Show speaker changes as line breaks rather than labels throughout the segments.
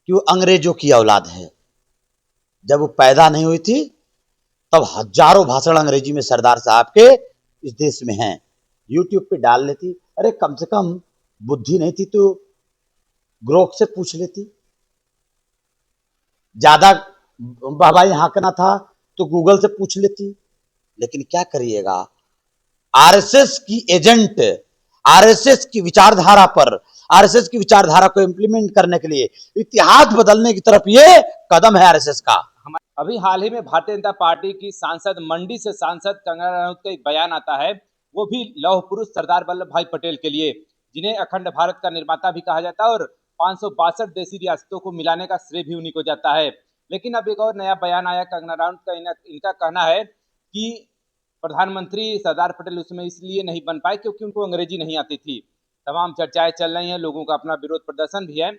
कि वो अंग्रेजों की औलाद है। जब वो पैदा नहीं हुई थी तब हजारों भाषण अंग्रेजी में सरदार साहब के इस देश में हैं। यूट्यूब पे डाल लेती, अरे कम से कम बुद्धि नहीं थी तो ग्रोक से पूछ लेती। ज्यादा वाहवाही हाँकना था तो गूगल से पूछ लेती। लेकिन क्या करिएगा, आरएसएस की एजेंट, आरएसएस की विचारधारा पर, आरएसएस की विचारधारा को इंप्लीमेंट करने के लिए, इतिहास बदलने की तरफ ये कदम है आरएसएस का।
अभी हाल ही में भारतीय जनता पार्टी की सांसद, मंडी से सांसद कंगना रनौत का एक बयान आता है, वो भी लौह पुरुष सरदार वल्लभ भाई पटेल के लिए, जिन्हें अखंड भारत का निर्माता भी कहा जाता है और 562 देशी रियासतों को मिलाने का श्रेय भी उन्हीं को जाता है। लेकिन अब एक और नया बयान आया कंगना रनौत का। इनका कहना है कि प्रधानमंत्री सरदार पटेल उसमें इसलिए नहीं बन पाए क्योंकि उनको अंग्रेजी नहीं आती थी। तमाम चर्चाएं चल रही हैं, लोगों का अपना विरोध प्रदर्शन भी है।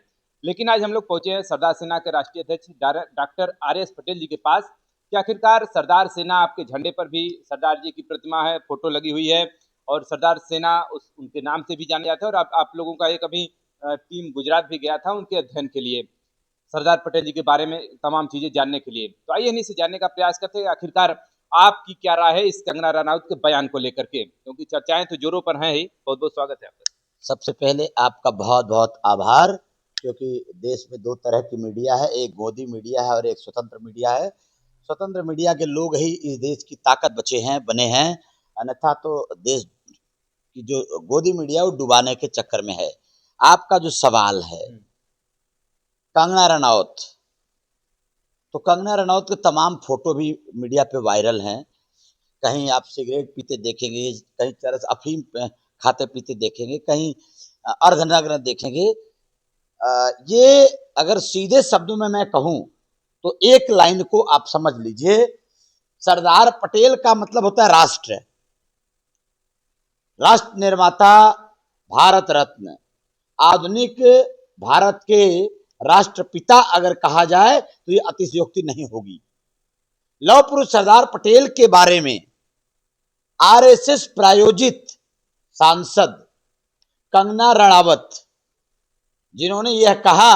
लेकिन आज हम लोग पहुंचे हैं सरदार सेना के राष्ट्रीय अध्यक्ष डॉक्टर आर.एस. पटेल जी के पास कि आखिरकार सरदार सेना, आपके झंडे पर भी सरदार जी की प्रतिमा है, फोटो लगी हुई है और सरदार सेना उनके नाम से भी जाना जाता है। और आप लोगों का एक अभी टीम गुजरात भी गया था उनके अध्ययन के लिए, सरदार पटेल जी के बारे में तमाम चीजें जानने के लिए। तो आइए इन्हीं से जानने का प्रयास करते हैं आखिरकार आपकी क्या राय है इस कंगना रनौत के बयान को लेकर के, क्योंकि चर्चाएं तो जोरों पर हैं ही। बहुत बहुत स्वागत है आपका।
सबसे पहले आपका बहुत बहुत आभार, क्योंकि देश में दो तरह की मीडिया है, एक गोदी मीडिया है और एक स्वतंत्र मीडिया है। स्वतंत्र मीडिया के लोग ही इस देश की ताकत बने हैं, अन्यथा तो देश की जो गोदी मीडिया वो डुबाने के चक्कर में है। आपका जो सवाल है कंगना रनौत, तो कंगना रनौत के तमाम फोटो भी मीडिया पे वायरल हैं। कहीं आप सिगरेट पीते देखेंगे, कहीं चरस अफीम खाते पीते देखेंगे, कहीं अर्धनग्न देखेंगे। ये अगर सीधे शब्दों में मैं कहूं तो एक लाइन को आप समझ लीजिए, सरदार पटेल का मतलब होता है राष्ट्र, राष्ट्र निर्माता, भारत रत्न, आधुनिक भारत के राष्ट्रपिता अगर कहा जाए तो ये अतिशयोक्ति नहीं होगी। लौह पुरुष सरदार पटेल के बारे में आरएसएस प्रायोजित सांसद कंगना रणावत, जिन्होंने यह कहा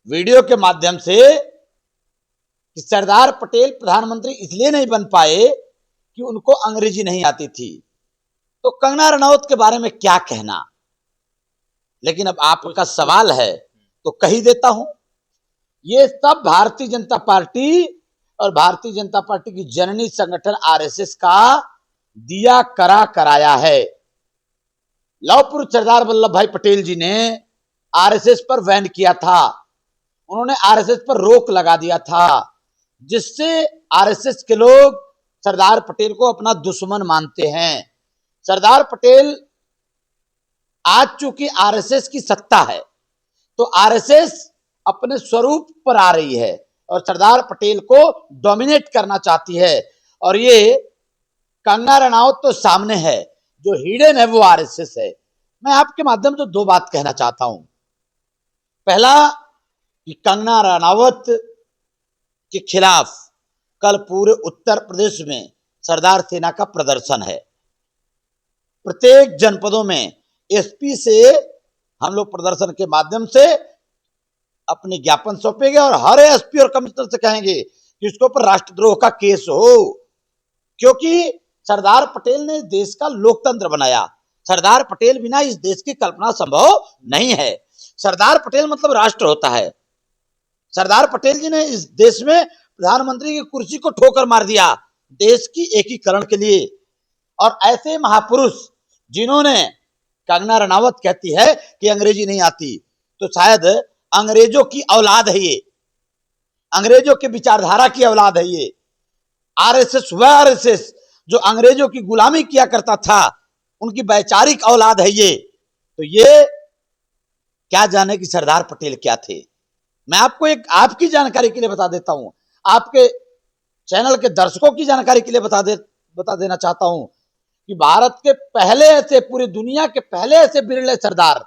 वीडियो के माध्यम से कि सरदार पटेल प्रधानमंत्री इसलिए नहीं बन पाए कि उनको अंग्रेजी नहीं आती थी, तो कंगना रनौत के बारे में क्या कहना। लेकिन अब आपका सवाल है तो कह ही देता हूं, ये सब भारतीय जनता पार्टी और भारतीय जनता पार्टी की जननी संगठन आरएसएस का दिया कराया है। लौह पुरुष सरदार वल्लभ भाई पटेल जी ने आरएसएस पर बैन किया था, उन्होंने आरएसएस पर रोक लगा दिया था, जिससे आरएसएस के लोग सरदार पटेल को अपना दुश्मन मानते हैं। सरदार पटेल, आज चूंकि आरएसएस की सत्ता है तो आरएसएस अपने स्वरूप पर आ रही है और सरदार पटेल को डोमिनेट करना चाहती है। और ये कंगना रनौत तो सामने है, जो हिडन है वो आरएसएस है। मैं आपके माध्यम से दो बात कहना चाहता हूं। पहला कि कंगना रनौत के खिलाफ कल पूरे उत्तर प्रदेश में सरदार सेना का प्रदर्शन है। प्रत्येक जनपदों में एसपी से हम लोग प्रदर्शन के माध्यम से अपने ज्ञापन सौंपेंगे और हर एसपी और कमिश्नर से कहेंगे कि इसके ऊपर राष्ट्रद्रोह का केस हो, क्योंकि सरदार पटेल ने देश का लोकतंत्र बनाया। सरदार पटेल बिना इस देश की कल्पना संभव नहीं है। सरदार पटेल मतलब राष्ट्र होता है। सरदार पटेल जी ने इस देश में प्रधानमंत्री की कुर्सी को ठोकर मार दिया देश की एकीकरण के लिए। और ऐसे महापुरुष जिन्होंने, कंगना रनौत कहती है कि अंग्रेजी नहीं आती, तो शायद अंग्रेजों की औलाद है ये, अंग्रेजों के विचारधारा की औलाद है ये। आरएसएस, वह आरएसएस जो अंग्रेजों की गुलामी किया करता था, उनकी वैचारिक औलाद है ये। तो ये क्या जाने कि सरदार पटेल क्या थे। मैं आपको एक आपकी जानकारी के लिए बता देता हूं, आपके चैनल के दर्शकों की जानकारी के लिए बता देना चाहता हूं कि भारत के पहले ऐसे, पूरी दुनिया के पहले ऐसे बिरले सरदार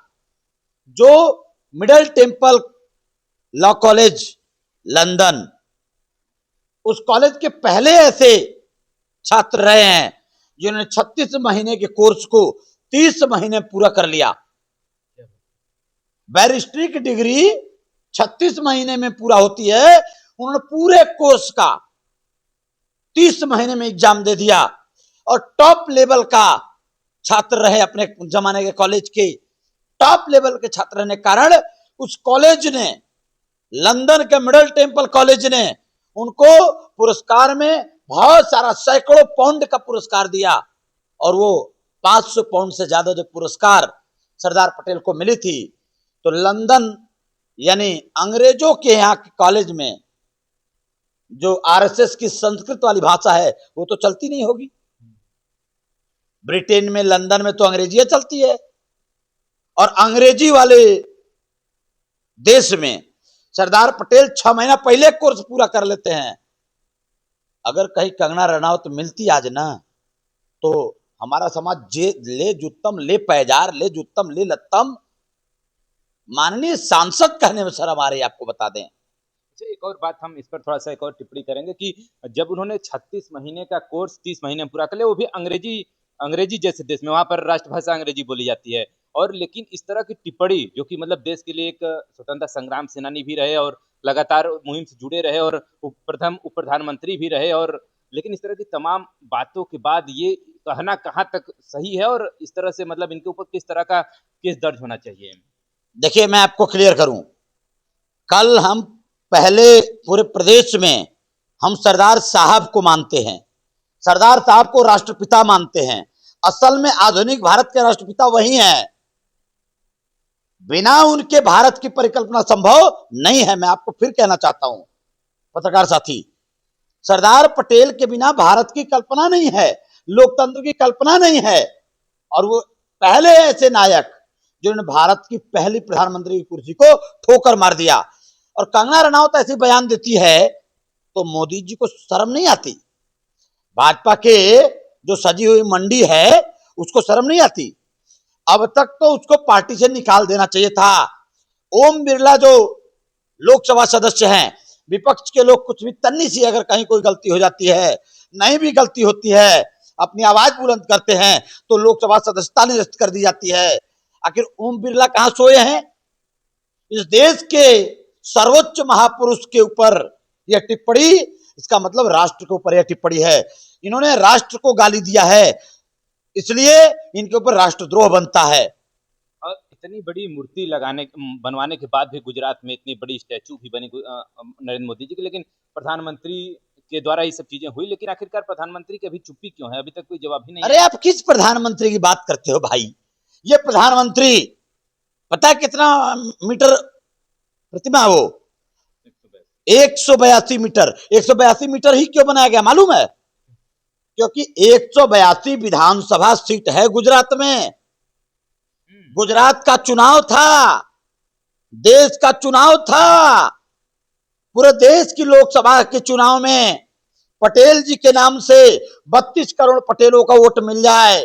जो middle temple law college London, उस कॉलेज के पहले ऐसे छात्र रहे हैं जिन्होंने 36 महीने के कोर्स को 30 महीने पूरा कर लिया। बैरिस्ट्री की डिग्री 36 महीने में पूरा होती है, उन्होंने पूरे कोर्स का 30 महीने में एग्जाम दे दिया और टॉप लेवल का छात्र रहे, अपने जमाने के कॉलेज के टॉप लेवल के छात्र रहने के कारण उस कॉलेज ने, लंदन के मिडल टेम्पल कॉलेज ने उनको पुरस्कार में बहुत सारा सैकड़ों पाउंड का पुरस्कार दिया और वो 500 पाउंड से ज्यादा जो पुरस्कार सरदार पटेल को मिली थी। तो लंदन यानी अंग्रेजों के यहाँ के कॉलेज में जो आरएसएस की संस्कृत वाली भाषा है वो तो चलती नहीं होगी। ब्रिटेन में, लंदन में तो अंग्रेजी चलती है और अंग्रेजी वाले देश में सरदार पटेल 6 महीना पहले कोर्स पूरा कर लेते हैं। अगर कहीं कंगना रनौत मिलती आज ना, तो हमारा समाज जे ले जुत्तम ले पैजार ले जुत्तम ले लत्तम, माननीय सांसद कहने में शर्म आ रही है, आपको बता दें।
अच्छा, एक और बात हम इस पर थोड़ा सा एक और टिप्पणी करेंगे कि जब उन्होंने 36 महीने का कोर्स 30 महीने में पूरा कर लिया, वो भी अंग्रेजी जैसे देश में, वहां पर राष्ट्रभाषा अंग्रेजी बोली जाती है, और लेकिन इस तरह की टिप्पणी जो कि मतलब देश के लिए एक स्वतंत्रता संग्राम सेनानी भी रहे और लगातार मुहिम से जुड़े रहे और उप प्रधानमंत्री भी रहे, और लेकिन इस तरह की तमाम बातों के बाद ये कहना कहाँ तक सही है और इस तरह से मतलब इनके ऊपर किस तरह का केस दर्ज होना चाहिए?
देखिए, मैं आपको क्लियर करूं, कल हम पहले पूरे प्रदेश में हम सरदार साहब को मानते हैं, सरदार साहब को राष्ट्रपिता मानते हैं। असल में आधुनिक भारत के राष्ट्रपिता वही हैं, बिना उनके भारत की परिकल्पना संभव नहीं है। मैं आपको फिर कहना चाहता हूं पत्रकार साथी, सरदार पटेल के बिना भारत की कल्पना नहीं है, लोकतंत्र की कल्पना नहीं है। और वो पहले ऐसे नायक जिन्होंने भारत की पहली प्रधानमंत्री की कुर्सी को ठोकर मार दिया। और कंगना रनौत ऐसे बयान देती है तो मोदी जी को शर्म नहीं आती? भाजपा के जो सजी हुई मंडी है उसको शर्म नहीं आती? अब तक तो उसको पार्टी से निकाल देना चाहिए था। ओम बिरला जो लोकसभा सदस्य हैं, विपक्ष के लोग कुछ भी तन्नी सी अगर कहीं कोई गलती हो जाती है, नहीं भी गलती होती है, अपनी आवाज बुलंद करते हैं तो लोकसभा सदस्यता निरस्त कर दी जाती है। आखिर ओम बिरला कहां सोए हैं? इस देश के सर्वोच्च महापुरुष के ऊपर यह टिप्पणी, इसका मतलब राष्ट्र के ऊपर यह टिप्पणी है। इन्होंने राष्ट्र को गाली दिया है, इसलिए इनके ऊपर राष्ट्रद्रोह बनता है।
और इतनी बड़ी मूर्ति बनवाने के बाद भी गुजरात में इतनी बड़ी स्टैचू भी बनी नरेंद्र मोदी जी की, लेकिन प्रधानमंत्री के द्वारा ये सब चीजें हुई, लेकिन आखिरकार प्रधानमंत्री की अभी चुप्पी क्यों है? अभी तक कोई जवाब ही नहीं।
अरे आप किस प्रधानमंत्री की बात करते हो भाई? ये प्रधानमंत्री पता है कितना मीटर प्रतिमा है? वो 182 मीटर। 182 मीटर ही क्यों बनाया गया मालूम है? क्योंकि 182 विधानसभा सीट है गुजरात में। गुजरात का चुनाव था, देश का चुनाव था। पूरे देश की लोकसभा के चुनाव में पटेल जी के नाम से 32 करोड़ पटेलों का वोट मिल जाए,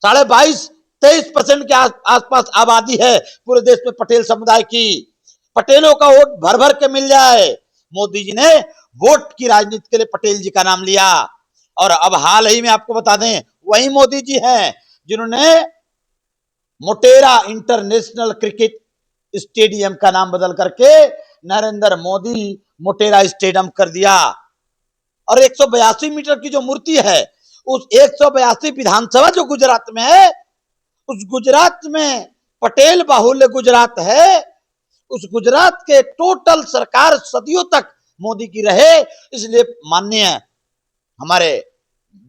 22-23% के आसपास आबादी है पूरे देश में पटेल समुदाय की, पटेलों का वोट भर भर के मिल जाए। मोदी जी ने वोट की राजनीति के लिए पटेल जी का नाम लिया। और अब हाल ही में आपको बता दें, वही मोदी जी हैं जिन्होंने मोटेरा इंटरनेशनल क्रिकेट स्टेडियम का नाम बदल करके नरेंद्र मोदी मोटेरा स्टेडियम कर दिया। और 182 मीटर की जो मूर्ति है, उस 182 विधानसभा जो गुजरात में है, उस गुजरात में पटेल बाहुल्य गुजरात है, उस गुजरात के टोटल सरकार सदियों तक मोदी की रहे। इसलिए माननीय हमारे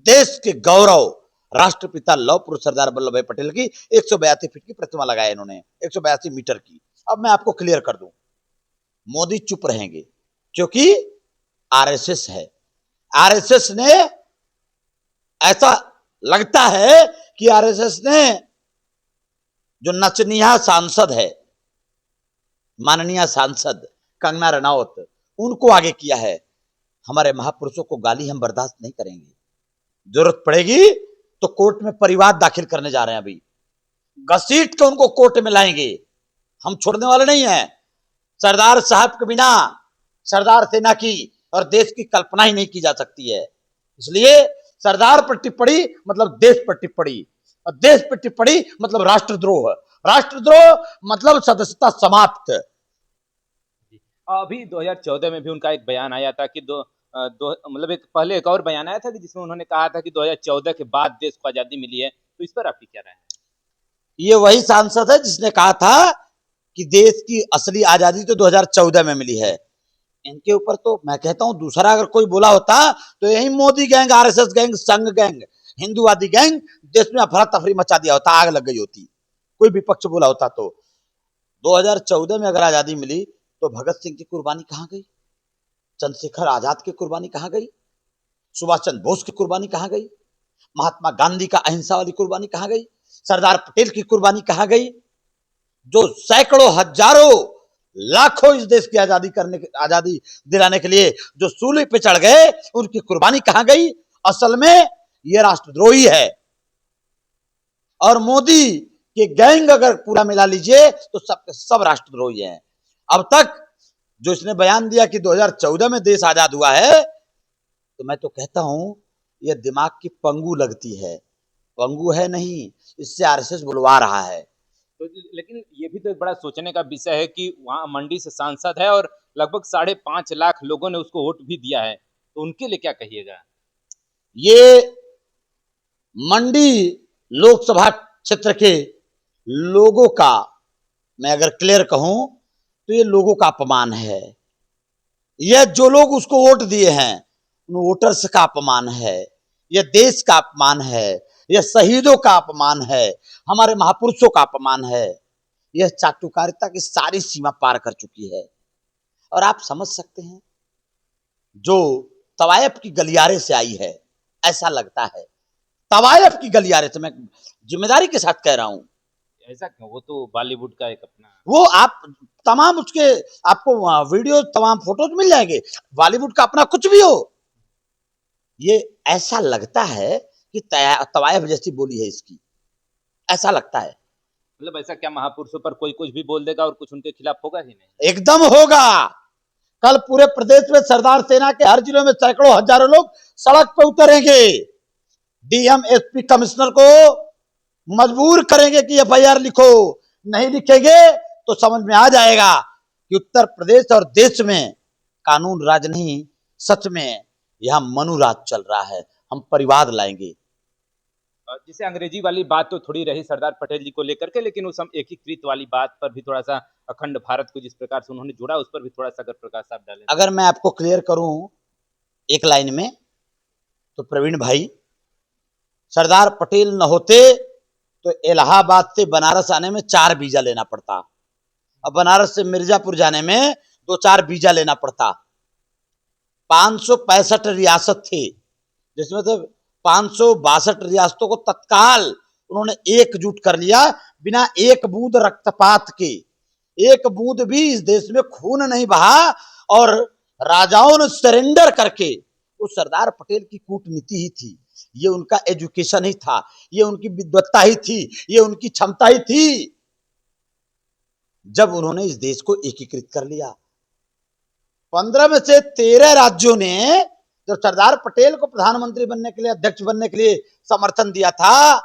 देश के गौरव राष्ट्रपिता लौह पुरुष सरदार वल्लभ भाई पटेल की 182 फीट की प्रतिमा लगाई इन्होंने, 182 मीटर की। अब मैं आपको क्लियर कर दूं, मोदी चुप रहेंगे क्योंकि आरएसएस है। आरएसएस ने, ऐसा लगता है कि आरएसएस ने जो नचनिया सांसद है, माननीय सांसद कंगना रनौत, उनको आगे किया है। हमारे महापुरुषों को गाली हम बर्दाश्त नहीं करेंगे, जरूरत पड़ेगी तो कोर्ट में परिवाद दाखिल करने जा रहे हैं। अभी घसीट के उनको कोर्ट में लाएंगे, हम छोड़ने वाले नहीं हैं। सरदार साहब के बिना सरदार सेना की और देश की कल्पना ही नहीं की जा सकती है। इसलिए सरदार पर टिप्पणी मतलब देश पर टिप्पणी, और देश पर टिप्पणी मतलब राष्ट्रद्रोह, राष्ट्रद्रोह मतलब सदस्यता समाप्त।
अभी 2014 में भी उनका एक बयान आया था कि मतलब एक पहले एक और बयान आया था कि जिसमें उन्होंने कहा था कि 2014 के बाद देश को आजादी मिली है। तो इस पर आपकी क्या राय है?
ये वही सांसद है जिसने कहा था कि देश की असली आजादी तो 2014 में मिली है। इनके ऊपर तो मैं कहता हूं दूसरा अगर कोई बोला होता तो यही मोदी गैंग, आरएसएस गैंग, संघ गैंग, हिंदूवादी गैंग देश में अफरा तफरी मचा दिया होता, आग लग गई होती। कोई विपक्ष बोला होता तो 2014 में अगर आजादी मिली तो भगत सिंह की कुर्बानी कहां गई, चंद्रशेखर आजाद की कुर्बानी कहां गई, सुभाष चंद्र बोस की कुर्बानी कहां गई, महात्मा गांधी का अहिंसा वाली कुर्बानी कहां गई, सरदार पटेल की कुर्बानी कहां गई, जो सैकड़ों हजारों लाखों इस देश की आजादी दिलाने के लिए जो सूली पे चढ़ गए, उनकी कुर्बानी कहां गई। असल में यह राष्ट्रद्रोही है। और मोदी के गैंग अगर पूरा मिला लीजिए तो सब राष्ट्रद्रोही हैं। अब तक जो इसने बयान दिया कि 2014 में देश आजाद हुआ है, तो मैं तो कहता हूं यह दिमाग की पंगु लगती है, पंगु है नहीं, इससे आरएसएस बुलवा रहा है।
तो लेकिन ये भी तो एक बड़ा सोचने का विषय है कि वहाँ मंडी से सांसद है और लगभग 5.5 लाख लोगों ने उसको वोट भी दिया है, तो उनके लिए क्या कहिएगा?
ये मंडी लोकसभा क्षेत्र के लोगों का, मैं अगर क्लियर कहूं तो ये लोगों का अपमान है। यह जो लोग उसको वोट दिए हैं उन वोटर्स का अपमान है, यह देश का अपमान है, यह शहीदों का अपमान है, हमारे महापुरुषों का अपमान है। यह चाटुकारिता की सारी सीमा पार कर चुकी है। और आप समझ सकते हैं जो तवायफ की गलियारे से आई है, ऐसा लगता है तवायफ की गलियारे से, मैं जिम्मेदारी के साथ कह रहा हूं।
ऐसा क्यों? वो तो बॉलीवुड का एक अपना
वो आप तमाम उसके आपको वीडियो तमाम फोटोज मिल जाएंगे, बॉलीवुड का अपना कुछ भी हो, ये ऐसा लगता है कि तवायफ जैसी बोली है इसकी, ऐसा लगता है।
मतलब ऐसा क्या महापुरुषों पर कोई कुछ भी बोल देगा और कुछ उनके खिलाफ होगा ही नहीं?
एकदम होगा। कल पूरे प्रदेश में सरदार सेना के हर जिलों में सैकड़ों हजारों लोग सड़क पर उतरेंगे, डीएम एसपी कमिश्नर को मजबूर करेंगे कि एफआईआर लिखो। नहीं लिखेंगे तो समझ में आ जाएगा कि उत्तर प्रदेश और देश में कानून राज नहीं, सच में यहां मनुराज चल रहा है। हम परिवार लाएंगे।
जैसे अंग्रेजी वाली बात तो थोड़ी रही सरदार पटेल जी को लेकर के, लेकिन उस हम एकीकृत वाली बात पर भी थोड़ा सा, अखंड भारत को जिस प्रकार से उन्होंने जोड़ा, उस पर भी थोड़ा सा अगर प्रकाश आप डालें।
अगर मैं आपको क्लियर करूं एक लाइन में, तो प्रवीण भाई, सरदार पटेल न होते तो इलाहाबाद से बनारस आने में 4 वीजा लेना पड़ता, अब बनारस से मिर्जापुर जाने में 2-4 वीजा लेना पड़ता। 565 रियासत थे, जिसमें से 562 रियासतों को तत्काल उन्होंने एकजुट कर लिया, बिना एक बूंद रक्तपात के। एक बूंद भी इस देश में खून नहीं बहा, और राजाओं ने सरेंडर करके, वो सरदार पटेल की कूटनीति ही थी, ये उनका एजुकेशन ही था, ये उनकी विद्वत्ता ही थी, ये उनकी क्षमता ही थी, जब उन्होंने इस देश को एकीकृत कर लिया। 15 में से 13 राज्यों ने जब सरदार पटेल को प्रधानमंत्री बनने के लिए, अध्यक्ष बनने के लिए समर्थन दिया था,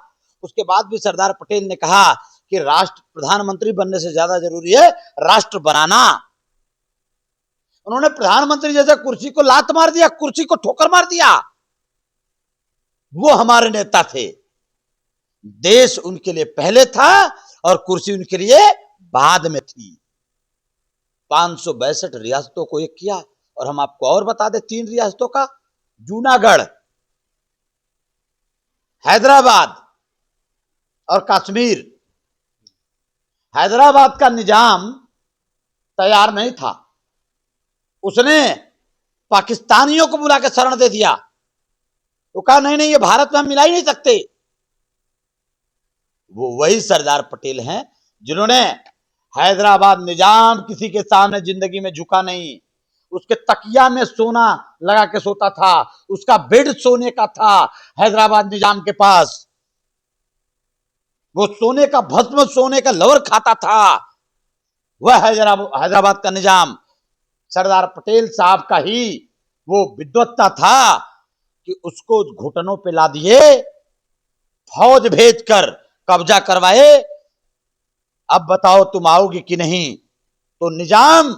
उसके बाद भी सरदार पटेल ने कहा कि राष्ट्र प्रधानमंत्री बनने से ज्यादा जरूरी है राष्ट्र बनाना। उन्होंने प्रधानमंत्री जैसे कुर्सी को लात मार दिया, कुर्सी को ठोकर मार दिया। वो हमारे नेता थे, देश उनके लिए पहले था और कुर्सी उनके लिए बाद में थी। 562 रियासतों को एक किया। और हम आपको और बता दें 3 रियासतों का, जूनागढ़, हैदराबाद और कश्मीर। हैदराबाद का निजाम तैयार नहीं था, उसने पाकिस्तानियों को बुला के शरण दे दिया। वो कहा नहीं नहीं, ये भारत में हम मिला ही नहीं सकते। वो वही सरदार पटेल हैं जिन्होंने हैदराबाद निजाम किसी के सामने जिंदगी में झुका नहीं, उसके तकिया में सोना लगा के सोता था, उसका बेड सोने का था हैदराबाद निजाम के पास, वो सोने का भस्म, सोने का लवर खाता था। वह हैदराबाद का निजाम सरदार पटेल साहब का ही वो विद्वत्ता था कि उसको घुटनों पे ला दिए, फौज भेजकर कब्जा करवाए। अब बताओ तुम आओगे कि नहीं? तो निजाम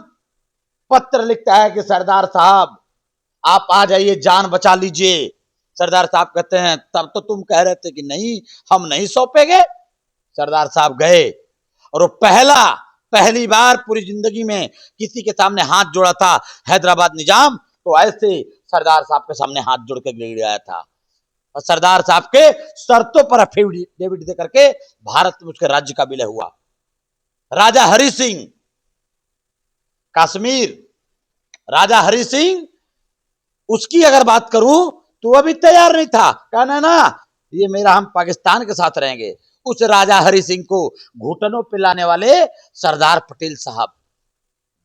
पत्र लिखता है कि सरदार साहब आप आ जाइए, जान बचा लीजिए। सरदार साहब कहते हैं तब तो तुम कह रहे थे कि नहीं, हम नहीं सौंपेंगे। सरदार साहब गए और वो पहली बार पूरी जिंदगी में किसी के सामने हाथ जोड़ा था हैदराबाद निजाम, तो ऐसे सरदार साहब के सामने हाथ जोड़ के गिर गया था और सरदार साहब के शर्तों पर एफिडेविट दे करके भारत में उसके राज्य का विलय हुआ। राजा हरि सिंह, कश्मीर राजा हरि सिंह, उसकी अगर बात करूं तो वह भी तैयार नहीं था, कहना ना ये मेरा, हम पाकिस्तान के साथ रहेंगे। उस राजा हरि सिंह को घुटनों पे लाने वाले सरदार पटेल साहब,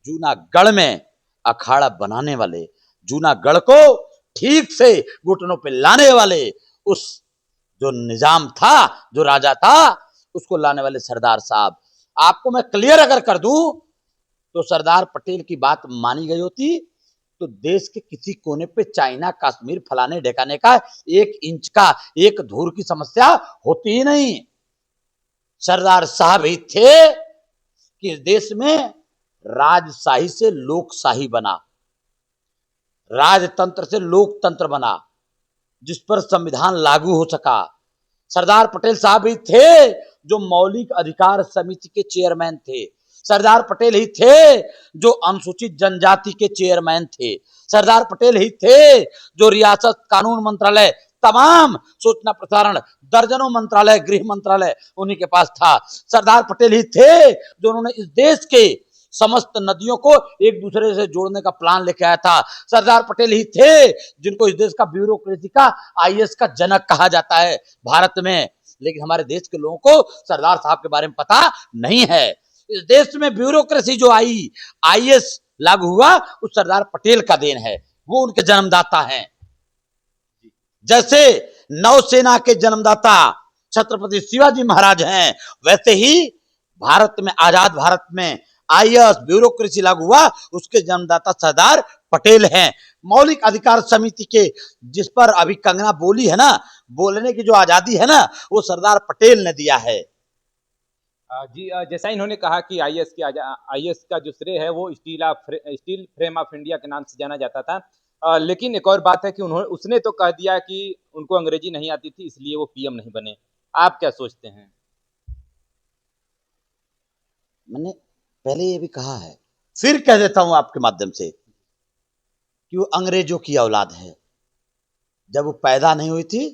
जूनागढ़ में अखाड़ा बनाने वाले, जूनागढ़ को ठीक से घुटनों पे लाने वाले, उस जो निजाम था, जो राजा था, उसको लाने वाले सरदार साहब। आपको मैं क्लियर अगर कर दूं तो सरदार पटेल की बात मानी गई होती तो देश के किसी कोने पे चाइना, कश्मीर, फलाने ढेकाने का 1 इंच का, 1 धूर की समस्या होती ही नहीं। सरदार साहब ही थे कि देश में राजशाही से लोकशाही बना, राजतंत्र से लोकतंत्र बना, जिस पर संविधान लागू हो सका। सरदार पटेल साहब ही थे जो मौलिक अधिकार समिति के चेयरमैन थे। सरदार पटेल ही थे जो अनुसूचित जनजाति के चेयरमैन थे। सरदार पटेल ही थे जो रियासत कानून मंत्रालय, तमाम सूचना प्रसारण, दर्जनों मंत्रालय, गृह मंत्रालय उन्हीं के पास था। सरदार पटेल ही थे जो उन्होंने इस देश के समस्त नदियों को एक दूसरे से जोड़ने का प्लान लेके आया था। सरदार पटेल ही थे जिनको इस देश का ब्यूरोक्रेसी का आईएएस का जनक कहा जाता है भारत में। लेकिन हमारे देश के लोगों को सरदार साहब के बारे में पता नहीं है। इस देश में ब्यूरोक्रेसी जो आई, आईएएस लागू हुआ, उस सरदार पटेल का देन है, वो उनके जन्मदाता हैं। जैसे नौसेना के जन्मदाता छत्रपति शिवाजी महाराज हैं, वैसे ही भारत में, आजाद भारत में आईएएस ब्यूरोक्रेसी लागू हुआ, उसके जन्मदाता सरदार पटेल हैं। मौलिक अधिकार समिति के, जिस पर अभी कंगना बोली है ना, बोलने की जो आजादी है ना, वो सरदार पटेल ने दिया है।
जी, जैसा इन्होंने कहा कि आईएएस का जो श्रेय है वो स्टील फ्रेम ऑफ इंडिया के नाम से जाना जाता था। लेकिन एक और बात है कि उसने तो कह दिया कि उनको अंग्रेजी नहीं आती थी इसलिए वो पीएम नहीं बने। आप क्या सोचते हैं?
मैंने पहले ये भी कहा है, फिर कह देता हूं आपके माध्यम से कि वो अंग्रेजों की औलाद है। जब वो पैदा नहीं हुई थी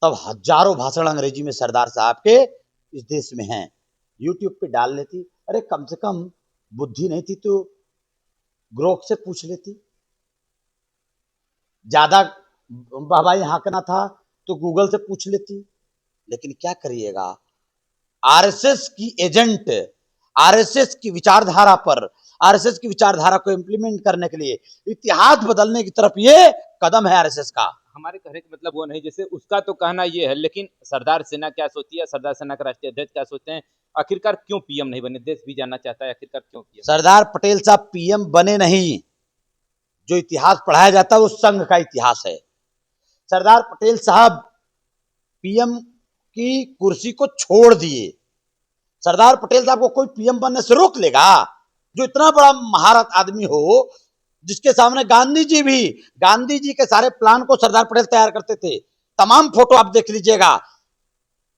तब हजारों भाषण अंग्रेजी में सरदार साहब के इस देश में हैं। यूट्यूब पे डाल लेती, अरे कम से कम बुद्धि नहीं थी तो ग्रोक से पूछ लेती। ज्यादा वाहवाही हाँकना था तो गूगल से पूछ लेती। लेकिन क्या करिएगा, आरएसएस की एजेंट, आरएसएस की विचारधारा पर, आरएसएस की विचारधारा को इंप्लीमेंट करने के लिए, इतिहास बदलने की तरफ ये कदम है आरएसएस का।
हमारे कहने का मतलब वो नहीं, जैसे उसका तो कहना ये है, लेकिन सरदार सेना क्या सोचती है, सरदार सेना के राष्ट्रीय अध्यक्ष क्या सोचते हैं, आखिरकार क्यों पीएम नहीं बने? देश भी जानना चाहता है आखिरकार क्यों पीएम।
सरदार पटेल साहब पीएम बने नहीं। जो इतिहास पढ़ाया जाता है वो संघ का इतिहास है। सरदार पटेल साहब पीएम की कुर्सी को छोड़ दिए। सरदार पटेल साहब को कोई पीएम बनने से रोक लेगा? जो इतना बड़ा महारथ आदमी हो, जिसके सामने गांधी जी के सारे प्लान को सरदार पटेल तैयार करते थे। तमाम फोटो आप देख लीजिएगा,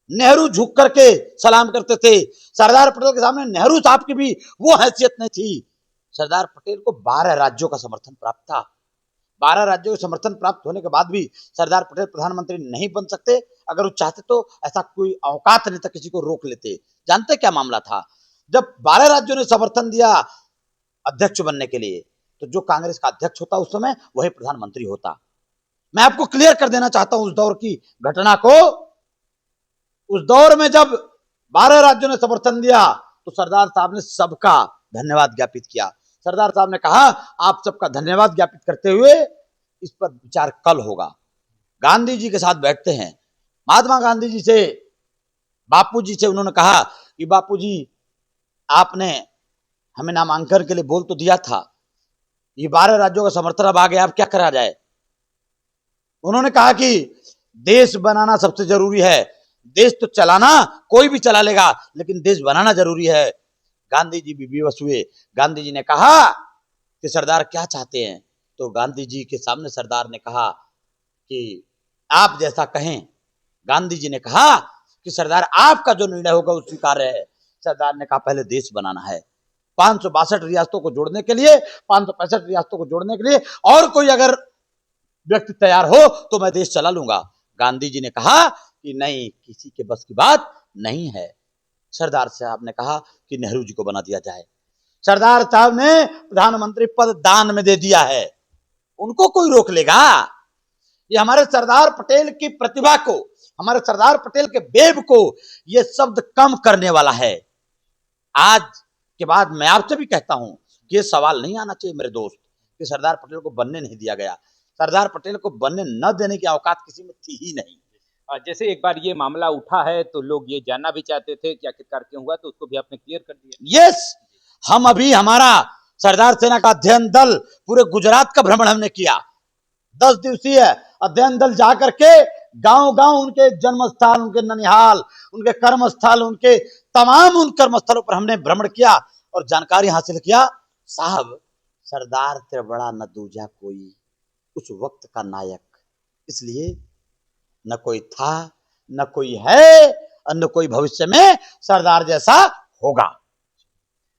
नेहरू झुक करके सलाम करते थे। सरदार पटेल के सामने नेहरू साहब की भी वो हैसियत नहीं थी। सरदार पटेल को 12 राज्यों का समर्थन प्राप्त था। 12 राज्यों के समर्थन प्राप्त होने के बाद भी सरदार पटेल प्रधानमंत्री नहीं बन सकते। अगर वो चाहते तो ऐसा कोई औकात नहीं था, किसी को रोक लेते। जानते क्या मामला था? जब 12 राज्यों ने समर्थन दिया अध्यक्ष बनने के लिए, तो जो कांग्रेस का अध्यक्ष होता उस समय, वही प्रधानमंत्री होता। मैं आपको क्लियर कर देना चाहता हूं उस दौर की घटना को। उस दौर में जब 12 राज्यों ने समर्थन दिया तो सरदार साहब ने सबका धन्यवाद ज्ञापित किया। सरदार साहब ने कहा, आप सबका धन्यवाद ज्ञापित करते हुए इस पर विचार कल होगा। गांधी जी के साथ बैठते हैं। महात्मा गांधी जी से, बापू जी से उन्होंने कहा कि बापू जी, आपने हमें नामांकन के लिए बोल तो दिया था, ये 12 राज्यों का समर्थन अब आ गया, अब क्या करा जाए? उन्होंने कहा कि देश बनाना सबसे जरूरी है। देश तो चलाना कोई भी चला लेगा, लेकिन देश बनाना जरूरी है। गांधी जी भी विवश हुए। गांधी जी ने कहा कि सरदार क्या चाहते हैं, तो गांधी जी के सामने सरदार ने कहा कि आप जैसा कहें। गांधी जी ने कहा कि सरदार आपका जो निर्णय होगा वो स्वीकार्य है। सरदार ने कहा पहले देश बनाना है, 562 रियासतों को जोड़ने के लिए, 565 रियासतों को जोड़ने के लिए और कोई अगर व्यक्ति तैयार हो तो मैं देश चला लूंगा। गांधी जी ने कहा कि नहीं, किसी के बस की बात नहीं है। सरदार साहब ने कहा कि नेहरू जी को बना दिया जाए। सरदार साहब ने प्रधानमंत्री पद दान में दे दिया है, उनको कोई रोक लेगा? ये हमारे सरदार पटेल की प्रतिभा को, हमारे सरदार पटेल के वेब को ये शब्द कम करने वाला है। आज के बाद मैं आपसे भी कहता हूं कि ये सवाल नहीं आना चाहिए मेरे दोस्त कि सरदार पटेल को बनने नहीं दिया गया। सरदार पटेल को बनने न देने की औकात किसी में थी ही नहीं।
जैसे एक बार ये मामला उठा है तो लोग ये जानना भी चाहते थे कि आखिरकार क्यों हुआ, तो उसको भी आपने क्लियर कर दिया।
यस, हम अभी हमारा सरदार सेना का अध्ययन दल पूरे गुजरात का भ्रमण हमने किया। 10 दिवसीय अध्ययन दल जाकर के गांव गांव उनके जन्म स्थल, उनके ननिहाल, उनके कर्म स्थल, उनके तमाम उन कर्म स्थलों पर हमने भ्रमण किया और जानकारी हासिल किया। साहब, सरदार से बड़ा न दूजा कोई, उस वक्त का नायक, इसलिए न कोई था, न कोई है और न कोई भविष्य में सरदार जैसा होगा।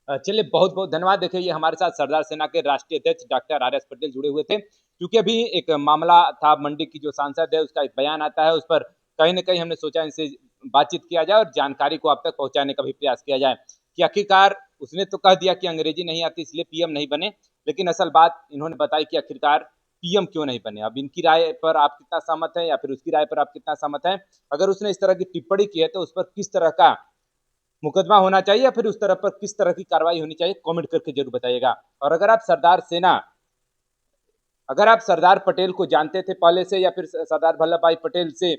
चलिए, बहुत बहुत धन्यवाद। देखिए, ये हमारे साथ सरदार सेना के राष्ट्रीय अध्यक्ष डॉक्टर आर एस पटेल जुड़े हुए थे। क्योंकि अभी एक मामला था, मंडी की जो सांसद है उसका एक बयान आता है, उस पर कहीं ना कहीं हमने सोचा इनसे बातचीत किया जाए और जानकारी को आप तक पहुंचाने का भी प्रयास किया जाए कि आखिरकार उसने तो कह दिया कि अंग्रेजी नहीं आती इसलिए पीएम नहीं बने, लेकिन असल बात इन्होंने बताई कि आखिरकार पीएम क्यों नहीं बने। अब इनकी राय पर आप कितना सहमत हैं या फिर उसकी राय पर आप कितना सहमत हैं? अगर उसने इस तरह की टिप्पणी की है तो उस पर किस तरह का मुकदमा होना चाहिए या फिर उस तरह पर किस तरह की कार्रवाई होनी चाहिए, कमेंट करके जरूर बताइएगा। और अगर आप सरदार पटेल को जानते थे पहले से या फिर सरदार वल्लभ भाई पटेल से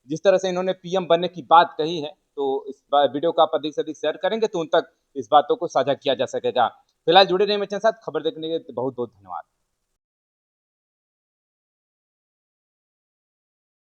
जिस तरह से इन्होंने पीएम बनने की बात कही है, तो इस वीडियो को आप अधिक से अधिक शेयर करेंगे तो उन तक इस बातों को साझा किया जा सकेगा। फिलहाल जुड़े रहिए मेरे साथ, खबर देखने के लिए बहुत बहुत धन्यवाद।